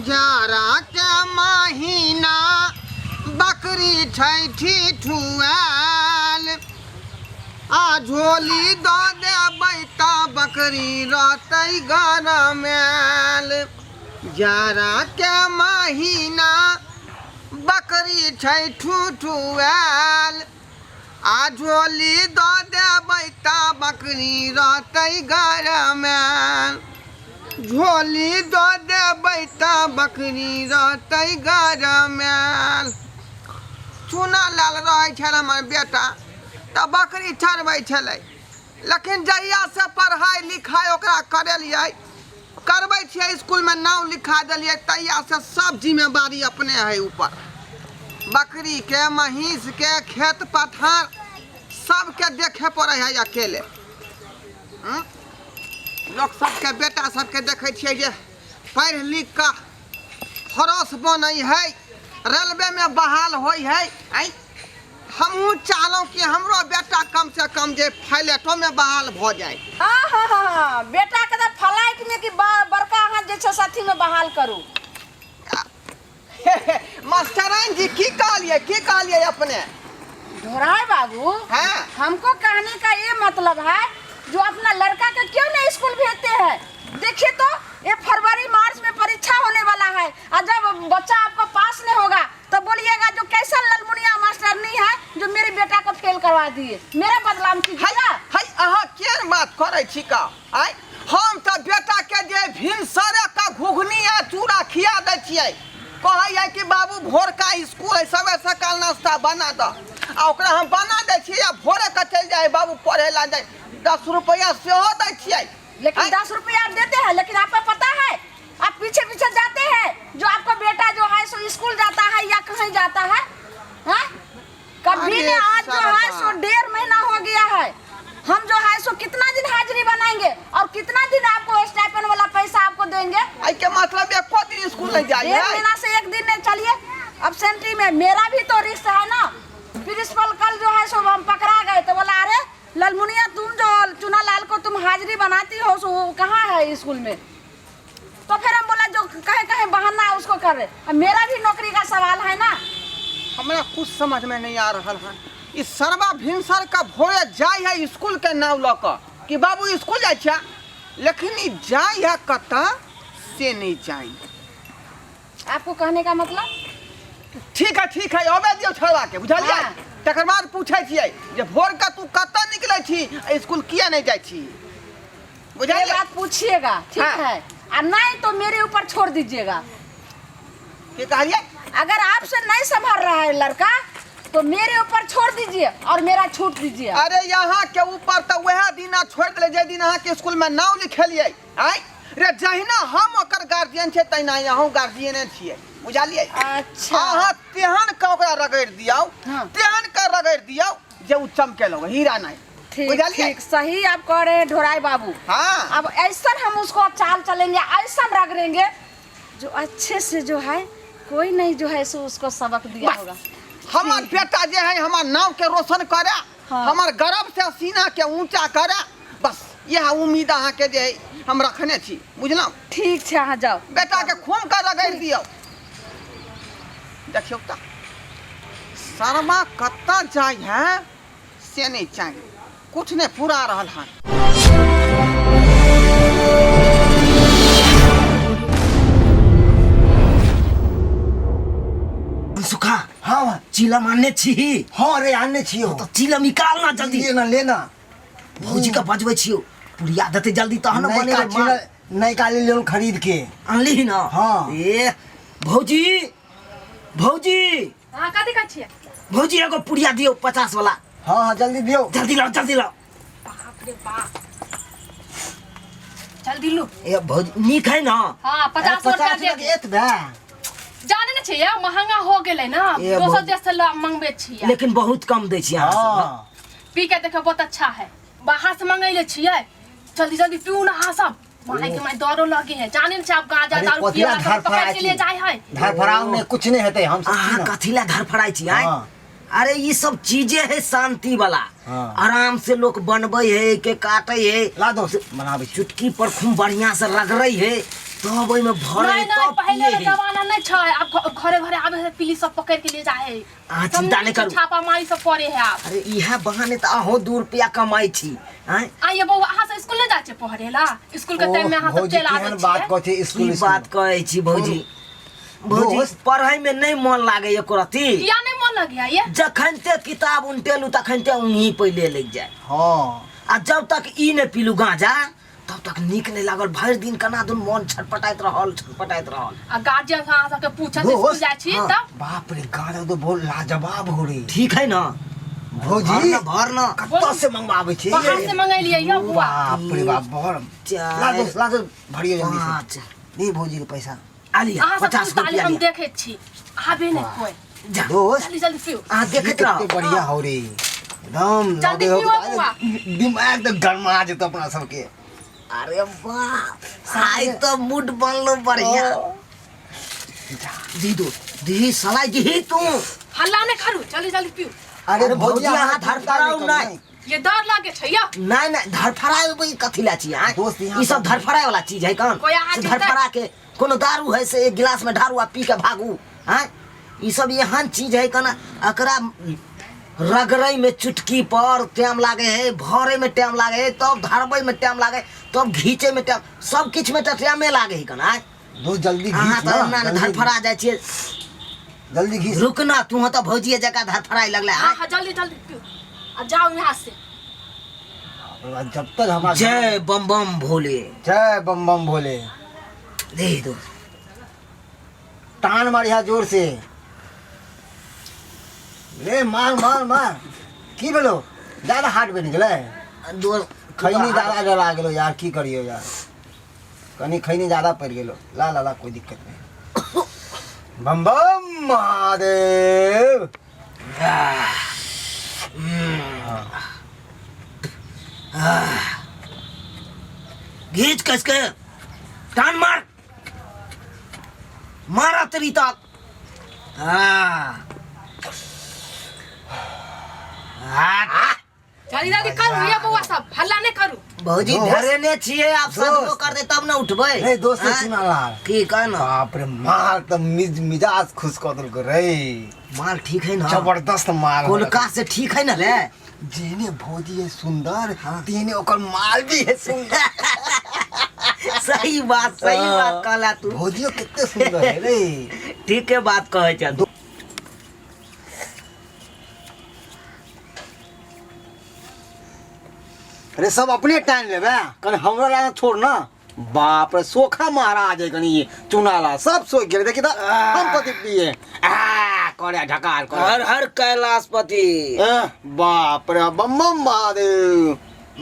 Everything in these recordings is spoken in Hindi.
जाड़ा के महीना बकरी छैठी ठुआल आ झोली दो देबै त बकरी रहतै गरमेल। जाड़ा के महीना बकरी छैठू ठुआल आ झोली दो देबै त बकरी रहतै गरमेल। झोली दो देबै त बकरी रहतै गरमेल। चूना लाल रहै छल हमर बेटा त बकरी चरबै छलै, लेकिन जहिया से पढ़ाई लिखाई ओकरा करेलियै, करबै छियै स्कूल में नाम लिखा देलियै, तहिया से सब जिम्मेवारी अपने है ऊपर। बकरी के महीस के खेत पथार सबके देखे पड़े है अकेले। लोग सबके बेटा सबके देखे छियै जे पढ़ लिख के फरोश बनै है, रेलवे में बहाल होई है। हमहू चाहलौं कि हमरो बेटा कम से कम जे पायलटो में बहाल भ जाए। हाँ, बेटा के फ्लाइट में कि बड़का अहाँ जे छै साथी में बहाल करू। मास्टराइन जी की कहलिए अपने? ढोराई बाबू, हाँ? हमको कहने का ये मतलब है जो अपना लड़का के क्यों नहीं स्कूल भेजते हैं? देखिए तो ये फरवरी मार्च में परीक्षा होने वाला है और जब बच्चा आपका पास नहीं होगा तो बोलिएगा जो कैसा ललमुनिया मास्टर नहीं है जो मेरे बेटा को फेल करवा दिए। मेरा बदलाव कीजिएगा। अहाँ केन बात करे छी का? हम तो बेटा के जे भिनसरे का घुघनी आ चूड़ा खिया दे छियै, कहै कि बाबू भोर का स्कूल है, सबे सकाल नाश्ता बना दो, आ ओकरा हम बना दे छियै, भोरे का चल जाए बाबू पढ़े ला जाए, 10 रुपया सेहो दे छियै। लेकिन 10 रुपया आप देते हैं, लेकिन आपको पता है आप पीछे पीछे जाते हैं जो आपका बेटा जो है सो स्कूल जाता है या कहीं जाता है, हाँ? कभी ने आज जो है सो 1.5 महीना हो गया है, हम जो है सो कितना दिन हाजिरी बनाएंगे और कितना दिन आपको स्टाइपेंड वाला पैसा आपको देंगे? के मतलब एको दिन स्कूल नहीं जाइए? 1.5 महीना से 1 दिन नहीं चलिए एब्सेंटी में। मेरा भी तो रिस्क है ना। प्रिंसिपल कल जो है सो हम पकड़ा गए तो बोला अरे ललमुनिया तुम जो चुना लाल को तुम हाजिरी बनाती हो सो कहाँ है स्कूल में? तो फिर हम बोला जो कहे कहे बहाना उसको कर रहे। अब मेरा भी नौकरी का सवाल है ना। हमरा कुछ समझ में नहीं आ रहा है। इस सरवा भिनसर का भोरे जाए है स्कूल के नाम लक कि बाबू स्कूल जाए छा, लेकिन जाए है कता से नहीं जाए। आपको कहने का मतलब? ठीक है अबे दियो छड़वा के, बुझलिए? हाँ। तकर बाद पूछे छियै जे भोर का तू कता निकले छी, स्कूल किया नहीं जाए छी? ये बात पूछिएगा, ठीक हाँ। है? और नहीं तो मेरे ऊपर छोड़ दीजिएगा। क्या कहलिए? अगर आपसे नहीं संभल रहा है लड़का तो मेरे ऊपर छोड़ दीजिए और मेरा छूट दीजिए। अरे यहाँ के ऊपर तो वह दिन छोड़ दिले जे दिन अहाँ के स्कूल में नाम लिखेलिए। रे जहिना हम ओकर गार्जियन छे तहिना यहाँ गार्जियन छियै, बुझलिए? अच्छा, अहाँ तेहन का ओकरा रगड़ दियौ, हाँ। तेहन का रगड़ दियौ जे उ चमके लगे हीरा नहीं। ठीक सही आप कह रहे हैं ढोराई बाबू। हाँ। अब ऐसा हम उसको चाल चलेंगे, ऐसा रगड़ेंगे जो अच्छे से जो है कोई नहीं जो है सो उसको सबक दिया होगा। हमार बेटा जे है हमार नाम के रोशन करे, हाँ। हमार गर्व से सीना के ऊंचा करे, बस यह उम्मीद अहाँ के जे हम रखने छी, बुझलौ? ठीक है, हाँ जाओ। बेटा के खून का रगड़ दियो। देखियो त शर्मा कत्ता जाय है से नहीं चाहिए, कुछ नहीं पूरा रहल है। सुखा, हाँ चिला मारने छी। हाँ रे आने छियो तो चिला निकालना जल्दी। लेना भौजी का बजबै छियो, पुरिया देते जल्दी तहन बने रे। चिला नहीं काले लेन खरीद के अनली ना? हाँ। ए भौजी हाँ, कथी का छियै? भौजी एगो पुरिया दियो 50 वाला। हाँ जल्दी दियो। जल्दी लाओ बाप रे बाप, जल्दी लो। ए भौजी निक है ना? हाँ, 50 रुपया दे दिए। जाने न छियै महंगा हो गेलै ना, ए 200 देश से मंगबे छियै, लेकिन बहुत कम दै छी अहाँ सब। हाँ पी के देखो बहुत अच्छा है। बाहर से मंगैले छियै, जल्दी पीऊ ना अहाँ सब। माय के माय डरो लगे है, जाने न आप गांजा अरे दारू कथिला पिया पकड़ के लिए जाय है। धार फराव में कुछ नहीं हेते हम सब अहाँ कथिला धर फराई छी? हाँ। अरे ये सब चीजें है शांति वाला। हाँ। आराम से लोग बनबे है के काटे है, ला दो बनावे चुटकी पर खूब बढ़िया से रगड़े है, तब ओइ में भरे नहीं नहीं तब पहले पिए। जमाना नहीं छै अब घरे घरे आवे है पुलिस सब पकड़ के ले जाए है चिंता नहीं करू। छापा मारी सब पड़े है आप अरे इहे बहाने त अहो 2 रुपया कमाई छी हैं। आइए बउआ अहाँ से स्कूल नहीं जाए छे पढ़ेला स्कूल के टाइम में अहाँ सब भौजी चल आवे केहन छी बात कहै की स्कूल बात कहै छी भौजी। भौजी दोस्त। पढ़ाई में नहीं मन लागे एको रती। किया नहीं मन लग गया ये जखन ते किताब उनटेलू तखन ते उंगी पहिले लग जाए। हाँ आ जब तक ई ने पीलू गांजा तब तक नीक नहीं लागल। भर दिन कना दुन मन छटपटाइत रहल। आ गार्जियन अहाँ सब के पूछत दोस्त, स्कूल जाए छी हाँ। तब बाप रे गाना तो बहुत लाजवाब हो रे। ठीक है ना भौजी भर न कत्ता से मंगवावे छी बाहर से मंगाइलिए ये बुआ बाप रे बाप भर ला दो भरियो जल्दी से। पाँच नहीं भौजी के पैसा आलिया अहाँ सब 50 पूछताली रुपया हम लिया। देखे छी आबे नहीं कोई जा दोस्त जल्दी जल्दी पियो आ देखत रहो। कितने बढ़िया हो रे एकदम जल्दी लगे हो पियो कि बुआ। दिमाग तो गरमा जेतो अपना सबके। अरे वाह आज तो मूड बनलो बढ़िया। दी दो दी सलाई दी तू। हल्ला नहीं करू जल्दी जल्दी पियो अरे भौजी अहाँ धरफराउ नहीं। ये डर लागे छै या नहीं धरफराए भाई कथी ला छी हैं। दोस्त यहाँ ई सब धरफराए वाला चीज है कौन कोई अहाँ से जीतै? धरफरा के कोनो दारू है से एक गिलास में ढारू आ पी के भागू हैं। ई सब एहन चीज है कना एकरा रगड़ै में चुटकी पर टाइम लागे है भरे में टाइम लागे है तब धरबै में टाइम लागे तब घीचे में टाइम सब किछ में टाइमे लागे है कना। दोस्त जल्दी अहाँ घीच तो ना ना धरफरा जाय छियै। जल्दी घीच। रुकना तू तो भौजिए जका धरफराए लगले हाँ हैं। हाँ जल्दी जल्दी पियो आ जाओ यहाँ से जब तक हमारा जय बम बम भोले। जय बम बम भोले। दे दो टान मारिया जोर से ले मार मार मार की भेलो ज्यादा हार्ट बन गेलै दो खैनी ज्यादा जला गेलो यार की करियो यार कनी खैनी ज्यादा पड़ गेलो ला ला ला कोई दिक्कत नहीं। बम बम महादेव। घीच कस के टान मार मारा तेरी तक। जल्दी जल्दी करू ये बउआ सब हल्ला नहीं करू भौजी दोस्त। धरेने छिए आप सब दोस्त। को कर दे तब ना उठबै। ए दोस्त हाँ? सुना ला की कहना बाप रे मार तो मिजाज खुश कर देलको रे माल ठीक है ना जबरदस्त माल हो कोलका से ठीक है ना रे। जेने भौजी है सुंदर तेने ओकर माल भी है सुंदर। सही बात कहला तू। भौजियो कितने सुंदर है रे। ठीक है बात कहे छ। अरे सब अपने टाइम लेबे कने हमरा लाना छोड़ ना। बाप रे सोखा महाराज है कनी ये चुनाला सब सो गेले देखि त हम कथि पिए आ करे ढकार करे हर हर कैलाशपति बाप रे बम बम महादेव।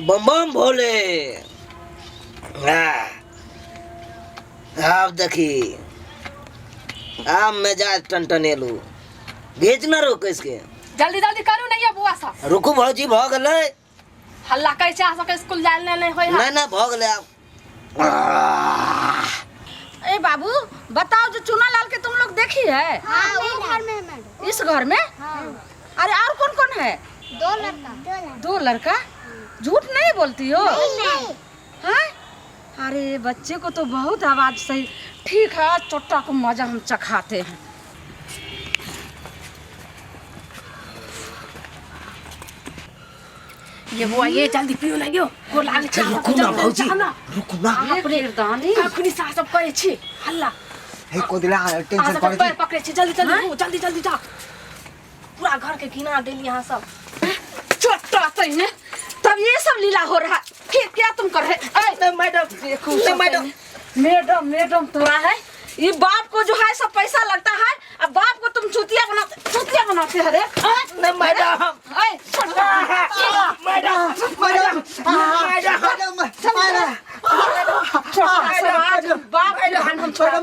बम बम भोले। अब देखी अब मिजाज टनटनेलू भेज न रोक इसके। जल्दी जल्दी करू नहीं ये बुआ सब रुकू भौजी भ गेलै। हल्ला करे छै अहाँ सबके स्कूल जाए नहीं होय है नहीं भ गेलै अब। ए बाबू बताओ जो चूना लाल के तुम लोग देखी है हाँ, वो घर में है मैडम। इस घर में। अरे और कौन कौन है? 2 लड़का। 2 लड़का। झूठ नहीं बोलती हो? नहीं। हाँ? अरे बच्चे को तो बहुत आवाज सही। ठीक है चोट्टा को मजा हम चखाते हैं। ये बुआ ये जल्दी पियो ना यो गोर लागे छै रुकू ना भौजी रुकू ना। अपने दानी कखनी सा सब करे छी हल्ला हे कोदिला अहाँ टेंशन सब करे पैर पकड़े छी जल्दी जल्दी हो जल्दी जल्दी जा पूरा घर के घिना देली यहाँ सब चोट्टा सही है। तब ये सब लीला हो रहा है। क्या तुम कर रहे? मैडम देखो नहीं, मैडम। मैडम तुम्हारा है ये बाप को जो है सब पैसा लगता है। अब बाप को तुम चुतिया बनाते हैं रे। नहीं मैडम बाप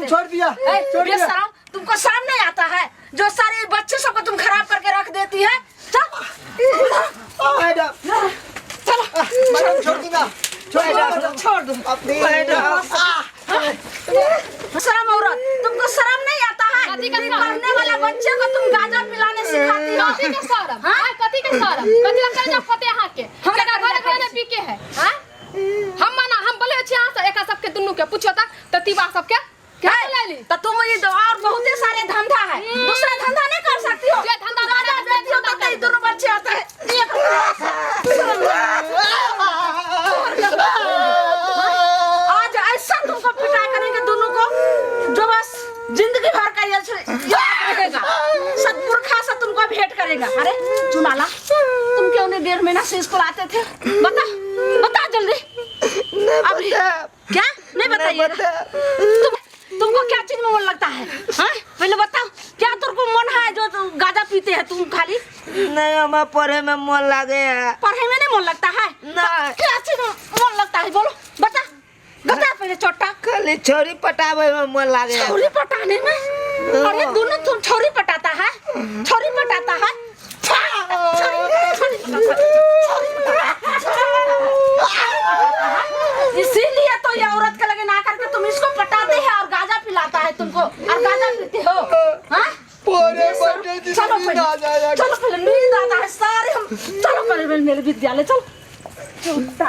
छोड़ दिया बेशरम तुमको शर्म नहीं आता है जो सारे बच्चे सबको तुम खराब करके रख देती है। मैडम छोड़ दी ना छोड़ दो शर्म औरत तुमको शर्म नहीं आता है? पढ़ने वाला बच्चे को तुम गांजा पिलाने सिखाती हो। कथी के शरम हां कथी के शरम कथी का कर्जा फटे अहाँ के हमरा घर घर में पी के है हां हम बोले छी अहाँ से एका सबके दुन्नु के पूछो त तीबा सबके जिंदगी भर का ये याद रहेगा। सतपुरखा से तुमको भेंट करेगा। अरे चुनाला, तुम क्यों नहीं 1.5 महीना से स्कूल आते थे? बता बता जल्दी। अभी क्या नहीं बताइएगा? तुमको क्या चीज में मन लगता है? हाँ पहले बताओ, क्या तुमको मन है जो गांजा पीते हैं तुम खाली? नहीं, हमें पढ़े में मन लगे है। पढ़े में नहीं मन लगता है? नहीं। क्या चीज में मन लगता है बोलो, बता बता पहले चोटा। खाली छोरी पटावे में मन लगे है। छोरी पटाने में? अरे दोनों तुम छोरी पटाता है, छोरी पटाता है। इसीलिए तो ये औरत के लगे ना करके तुम इसको पटाते हैं और गांजा पिलाता है तुमको, और गांजा पीते हो। हाँ चलो पहले नींद आता है सारे हम। चलो पहले मेरे विद्यालय चलो। छोटा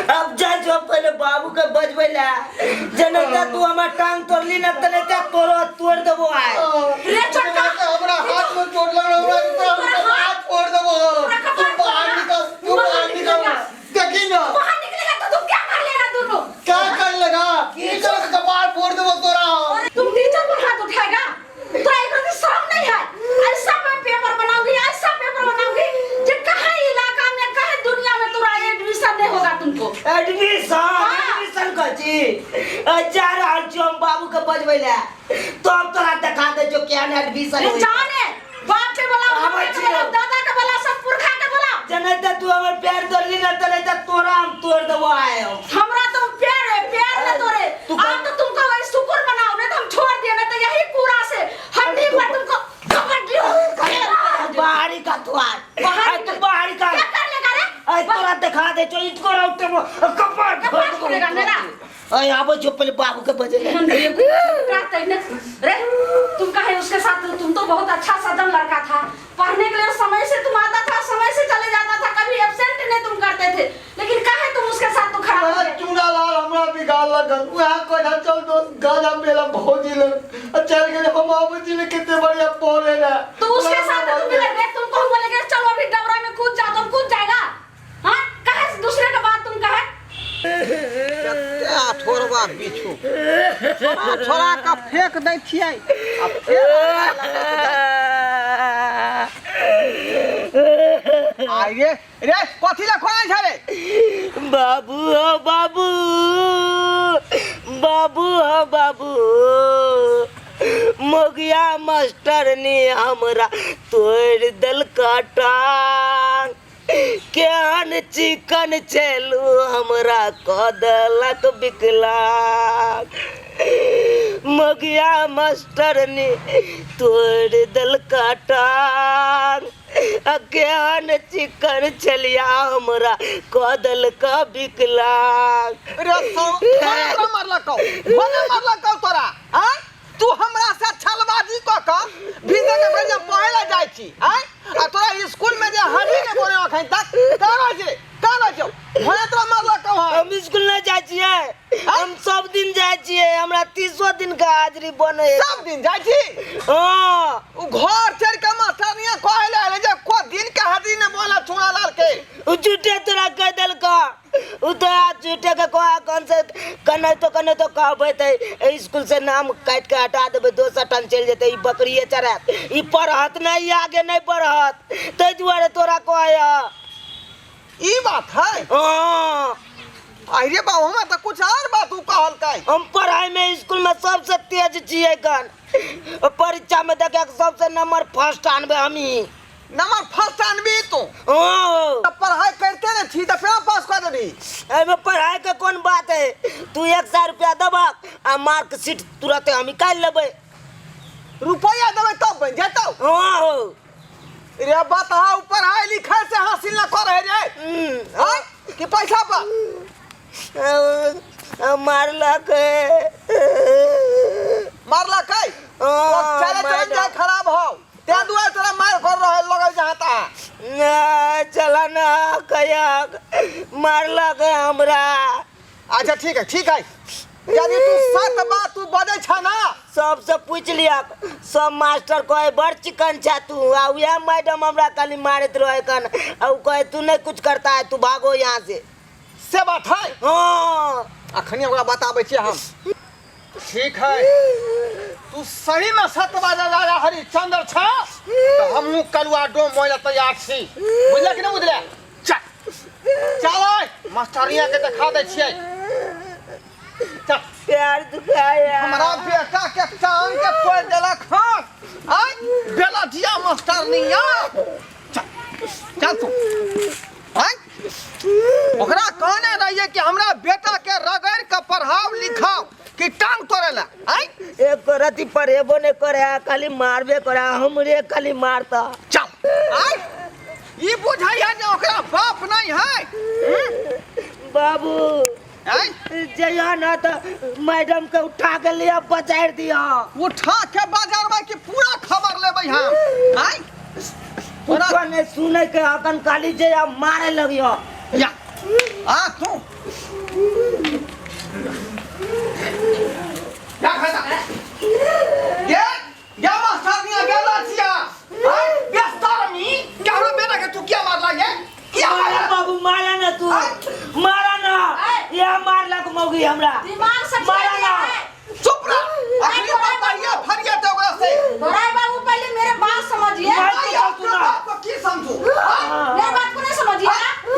अब जा जो पहले बाबू के बजबै ला। जनता तू हमार टांग तोड़ली न तले त्या तोड़ देबो आए। रे छोटा हमरा हाथ में चोट लग रहा है, हाथ फोड़ देबो। तू बाहर निकल देखी ना। बाहर निकलेगा तो तुम क्या कर लेगा? दोनों क्या कर लेगा? टीचर का कपाल फोड़ देबो तोरा। तुम टीचर पर हाथ उठाएगा? तो एक दिन शर्म नहीं है? ऐसा मैं पेपर बनाऊंगी, ऐसा पेपर बनाऊंगी कि कहीं इलाका में, कहीं दुनिया में तुरा एडमिशन नहीं होगा तुमको। एडमिशन कची जा रहल छी हम बाबू के बजबै ला। तो अब तोरा दिखा दे जो क्या ने एडमिशन होई। जाने बाप के बोला, आबै छी। दादा के बोला, सब पुरखा के बोला। जनता तू हमर पैर तोड़ली न तले त्या तोरा हम तोड़ देबो आए। हमरा तो प्यार है, प्यार न तोरे। अब तो तुमको वही शुक्र बनाओ, नहीं तो हम छोड़ दिए, नहीं तो यही कूड़ा से हड्डी पर तुमको कपड़ी बाहरी का द्वार बाहरी तू बाहरी का क्या कर लेगा रे? आई तोरा दिखा दे जो इसको राउटे कपाल कपाल फोड़ेगा मेरा। आई आबो जो पहले बाबू के बजे ले। रे तुम कहे उसके साथ? तुम तो बहुत अच्छा सदन लड़का था, पढ़ने के लिए समय से तुम आता था, समय से चले जाता था, कभी एब्सेंट नहीं तुम करते थे, लेकिन कहे तुम उसके साथ तो खराब हो गए। चूड़ा लाल हमरा बिगाड़ लगन। वहां कोई ना चल दो गाजा मेला भौजी ले चल गए। हम बाबू जी ने कितने बढ़िया पढ़े ना। तो उसके साथ तुम मिले गए, तुमको बोलेगे चलो अभी डबरा में कूद जाओ, तुम कूद जाएगा? हाँ कहे दूसरे का बात तुम कहे? क्या छोड़वा बिच्छू छोड़ा का फेंक दै छियै। अब आइए रे कथी ला खोलै छै रे? बाबू हो बाबू, बाबू हो बाबू, मोगिया मास्टर ने हमरा तोड़ दल टांग। केहन चिकन चलू हमरा कदलक विकलांग। मोगिया मास्टर ने तोड़ दल टांग। केहन चिकन चलिया हमरा कदल का विकलांग। रे सो मारलकौ तोरा। हां तू हमरा से छलबाजी क के भीतर के भेजा पढ़े ला जाय छी। हां आ तोरा स्कूल में जे हरी ने कोने अखन तक कानो जो भले तोरा मारलकौ। हम स्कूल न जाय छियै, हम सब दिन जाय छियै। हमरा 30 दिन का हाजिरी बने। सब दिन जाय छी? हां उ घर चढ़ के मास्टरनिया कहै ले जे को दिन के हाजिरी ने बोला चूड़ा लाल के। उ झूठे तोरा कह देल का। उ तो झूठे के कहा कौन से कने तो कहबै त स्कूल से नाम काट के हटा देबै, दोसर टन चल जेतै। ई बकरिए चढ़त, ई पढ़त नहीं, आगे नहीं पढ़त, तै दुआरे तोरा कहै। ई बात है? हां अरे बाबू में तो कुछ और बात तू कहल काई। हम पढ़ाई में स्कूल में सबसे तेज छिए कन। परीक्षा में देखे सबसे नंबर फर्स्ट आनबे हम ही। नंबर फर्स्ट आनबी तू। ओ तब पढ़ाई करते न थी तो फिर पास कर देबी। एमे पढ़ाई के कौन बात है? तू 100 रुपया दबा आ मार्कशीट तुरंत हम निकाल लेबै। रुपया देबै तब बन जेतौ। ओ रे बताओ पढ़ाई लिखाई से हासिल न करे रे। हां कि पैसा पर मारलक मारलक है तो चले चल जाए खराब हो ते दुआ तोरा मार कर रहे लगल जहाता ना चला ना कया मारलक हमरा। अच्छा ठीक है यदि तू सत बात तू बजे छ ना सबसे पूछ लिया सब मास्टर कहे बड़ चिकन छा तू आ उया मैडम हमरा खाली मारत रहे कन आ कहे तू नहीं कुछ करता है तू भागो यहाँ से बात है। हाँ अखनी हमरा बताबै छी हम। ठीक है तू सही में सत्यवाद राजा हरिश्चंद्र छ तो हमहू कलुआ डोम मोइला तैयार छी। बुझले कि नहीं बुझले? चल मास्टरिया के दिखा दे छियै। चल प्यार दुखाया हमरा बेटा के टांग के तोड़ देलक हन। आई बेला दिया मास्टरनिया। चल तू आई ओकरा कहने रहिए कि हमरा बेटा के रगड़ के पढ़ाओ लिखाओ कि टांग तोड़ेला। आई एक रति पढ़ेबो ने करे खाली मारबे करे हमरे खाली मारता। चल आई ई बुझाइया जे ओकरा बाप नहीं है। बाबू आई जया ना तो मैडम के उठा के लिया बचार दिया। उठा के बाजार में कि पूरा खबर लेबै हम। आई पूरा ने सुने के अकन खाली जया मारे लगियो या आ तू क्या खाता ये मास्टरनिया गेला छिया। आई बेस्तारमी क्या हमरा बेटा के तू क्या मारला ये क्या मारा मारला? बाबू मारा ना तू मारा ना या मारलक मौगी हमरा दिमाग से मारा ना। चुप रह अखनी बताइए फरिया तो ओकरा से। बड़ाई बाबू पहले मेरे बात समझिए। आई अपना बात को की समझू? मेरे बात को नहीं समझिए।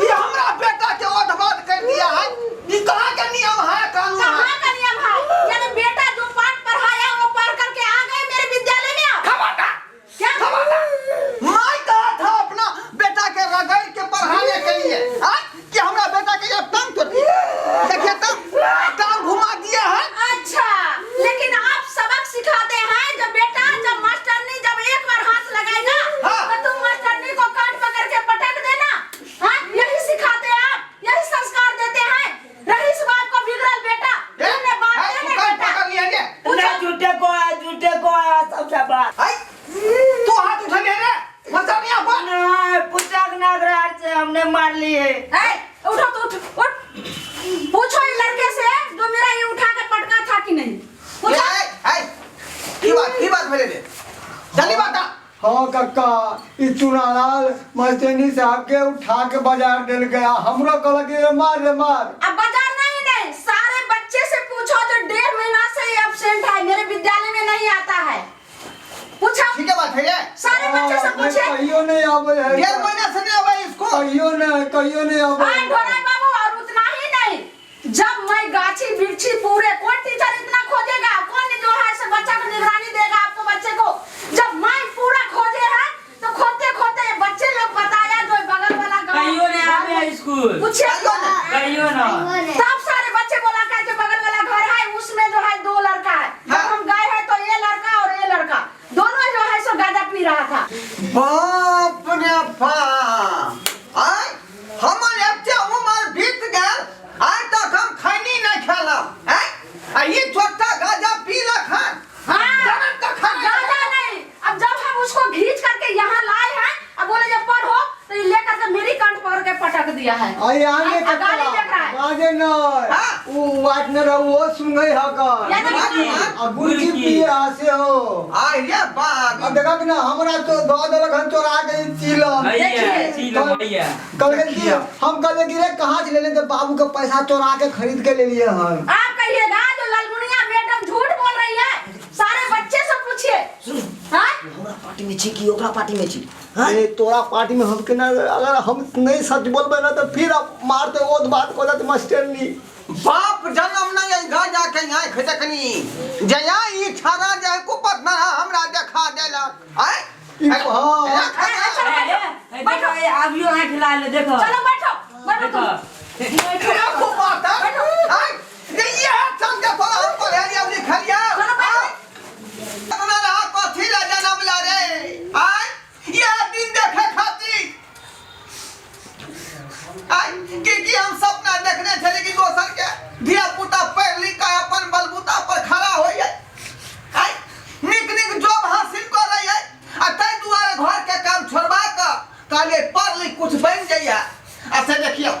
ये हमरा बेटा के ओढ़बाद कर दिया है। ये कहां का नियम है कानून है? कहाँ का नियम है? यानी बेटा जो पाठ पढ़ाया वो पढ़ करके आ गए मेरे विद्यालय में आप। खबरदार क्या मैं कहा था अपना बेटा के रगड़ के पढ़ाने के लिए कि हमरा बेटा के ये टांग तोड़ दिया। देखिए टांग घुमा दिया है। अच्छा लेकिन आप सबक सिखाते हैं जब बेटा जब मास्टरनी जब एक बार हाथ लगाएगा तो तुम मास्टरनी को काट पकड़ के पटक देना। हाँ यही सिखाते हैं आप यही संस्कार देते हैं। रईस बाप को बिगड़ल बेटा तुमने बात देने बेटा पकड़ लिया ये। ना झूठे को आया सबसे बात आई तू हाथ उठा ले रे मचानिया पर। ना पुस्तक नागराज से हमने मार लिए। उठो तो उठ पूछो ये लड़के से जो मेरा ये उठा के पटका था कि नहीं पूछो। की बात भेले रे जल्दी बता। हाँ काका ई चुनालाल मस्तेनी साहब के उठा के बाजार दिल गया हमरो कहल कि रे मार अब बाजार नहीं सारे बच्चे से पूछो जो 1.5 महीना से एब्सेंट है मेरे विद्यालय में नहीं आता है। पूछो ठीक है बात है ये। सारे बच्चे से पूछे। कहियो नहीं आवे है 1.5 महीने से नहीं आवे इसको। कहियो नहीं आवे आए ढोराई बाबू और उतना ही नहीं जब मैं गाछी बिरछी पूरे कौन टीचर इतना खोजेगा कौन जो है से बच्चा को निगरानी देगा आपको बच्चे को। जब मैं पूरा खोजे है तो खोदते खोदते बच्चे लोग बताया जो बगल वाला गाँव कहियो नहीं आवे स्कूल पूछे कहियो ना तब सारे बच्चे बोला कि जो बगल वाला घर है उसमें जो है 2 लड़का है। जब हम गए हैं तो ये लड़का और ये लड़का दोनों जो है सो गांजा पी रहा था। बाप रे बाप आई हमर एते उम्र बीत गए आज तक हम खैनी नहीं खेलब। आ ये छोटा गांजा पी लखन। हाँ जन्म का खाना गांजा नहीं। अब जब हम उसको घींच करके यहाँ लाए हैं अब बोले जब पढ़ो तो ये लेकर के मेरी कंठ पकड़ के पटक दिया है। आई आने के गाली देख रहा है। गाजे न वो वाट न रहो वो सुन गई यानी अब गुरकी पिए आसे हो आई ये बाप अब देखा कि ना हमरा तो दो दलक चोरा के चीलम कल के कि हम कल के रे कहां से ले ले तो बाबू का पैसा चोरा के खरीद के ले लिए हम। आप कहिएगा जो ललमुनिया मैडम झूठ बोल रही है सारे बच्चे से पूछिए। हाँ हमरा पार्टी में छी कि ओकरा पार्टी में छी? अरे तोरा पार्टी में हम के ना अगर हम नहीं सच बोलबे ना तो फिर आप मारते ओद बात को जाते मास्टरनी बाप जन्म नहीं है घर जाके यहाँ खजकनी जया ई छारा जाए कुपत ना हमरा देखा देला आय बैठो अभियो आँख ला ले देखो चलो बैठो बैठो तुम कुपत आय ये संग के पर हम पर है अब लिखलिया चलो बैठो अपना रहा कथी ला जन्म ला रे आय ये दिन देखे खातिर आय कि हम सपना देखने चले कि दोसर के धिया पुता पढ़ लिख के अपन बलबूता पर खड़ा हो जाए आय निक निक जॉब हासिल कर रही है आ तै दुआरे घर के काम छोड़वा के काले पढ़ लिख कुछ बन जाइए ऐसे देखियो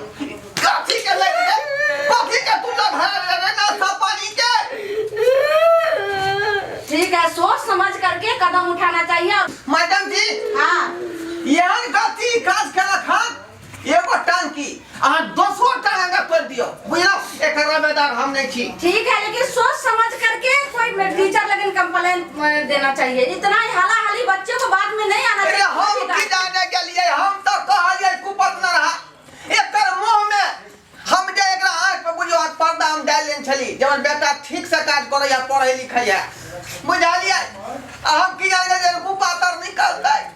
कथी के लग गए कथी के तू लग रे ना सब पानी के ठीक है सोच समझ करके कदम उठाना चाहिए मैडम जी हाँ यार गति काज के रखा एगो टांकी आ 200 टांगा कर दियो बुझलो एक रमेदार हम नहीं छी ठीक है लेकिन सोच समझ करके कोई टीचर लेकिन कंप्लेन देना चाहिए इतना ही हाला हाली बच्चे को बाद में नहीं आना अरे हम की जाने के लिए हम तो कहलिए कुपत न रहा एकर मुंह में हम जे एकरा आंख पे बुझो हाथ पर्दा हम डाल लेन छली जब बेटा ठीक से काज करे या पढ़े लिखे है बुझालिए हम की जाने जे कुपातर निकलता है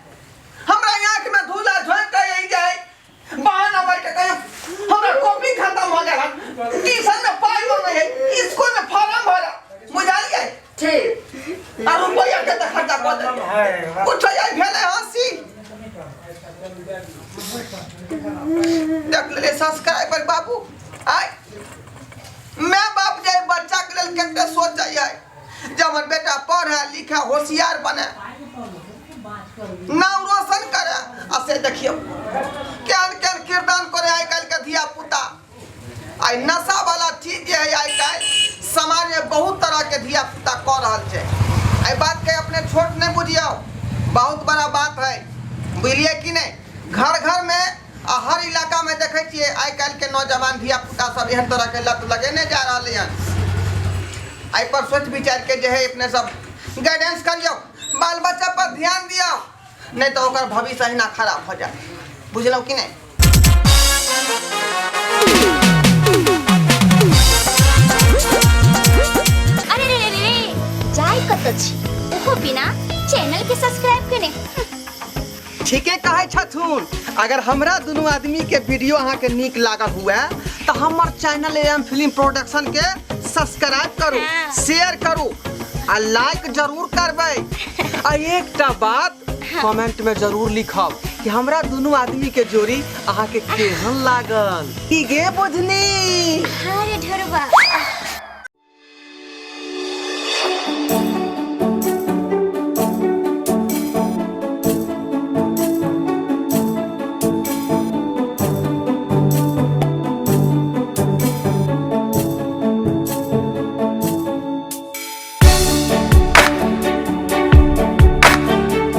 हमरा आंख में धूला झोंक के यही जाए बहाना बैठ के कहीं हमरा कॉपी खत्म हो गया ट्यूशन में पाई नहीं है स्कूल में फॉर्म भरा बुझालिए ठीक और रुपया के तो खर्चा कर दे कुछ आई भेले हंसी देख ले सब्सक्राइबर बाबू आय मैं बाप जाए बच्चा के लेल केते सोच जाए जब बेटा पढ़े लिखे होशियार बने नाम रोशन करे असे देखियो केन केन कीर्तन करे आइ काल के धिया पुता आई नशा वाला चीज जे है आइ काल समाज में बहुत तरह के धिया पुता कर रहल छै आई बात के अपने छोट नहीं बुझियो बहुत बड़ा बात है बुझलिए कि नहीं घर घर में हर इलाका में देखे छिए आइ काल के नौजवान धिया पुता सब एहन तरह के लत लगेने जा रहले हैं आई पर सोच विचार के जे है अपने सब गाइडेंस करियो बाल बच्चा पर ध्यान दियो नहीं तो ओकर भविष्य ही ना खराब हो जाए बुझलो कि नहीं अरे रे रे रे जाय कत छी ओहो बिना चैनल के सब्सक्राइब कने ठीके कहे छथुन अगर हमरा दोनों आदमी के वीडियो अहाँ के नीक लागल हुआ तो हमर चैनल एम फिल्म प्रोडक्शन के सब्सक्राइब करू शेयर करू आ लाइक जरूर करबै आ एकटा बात कमेंट में जरूर लिखब कि हमरा दोनों आदमी के जोड़ी अहाँ के केहन लागल की गे बुझनी अरे ढोरबा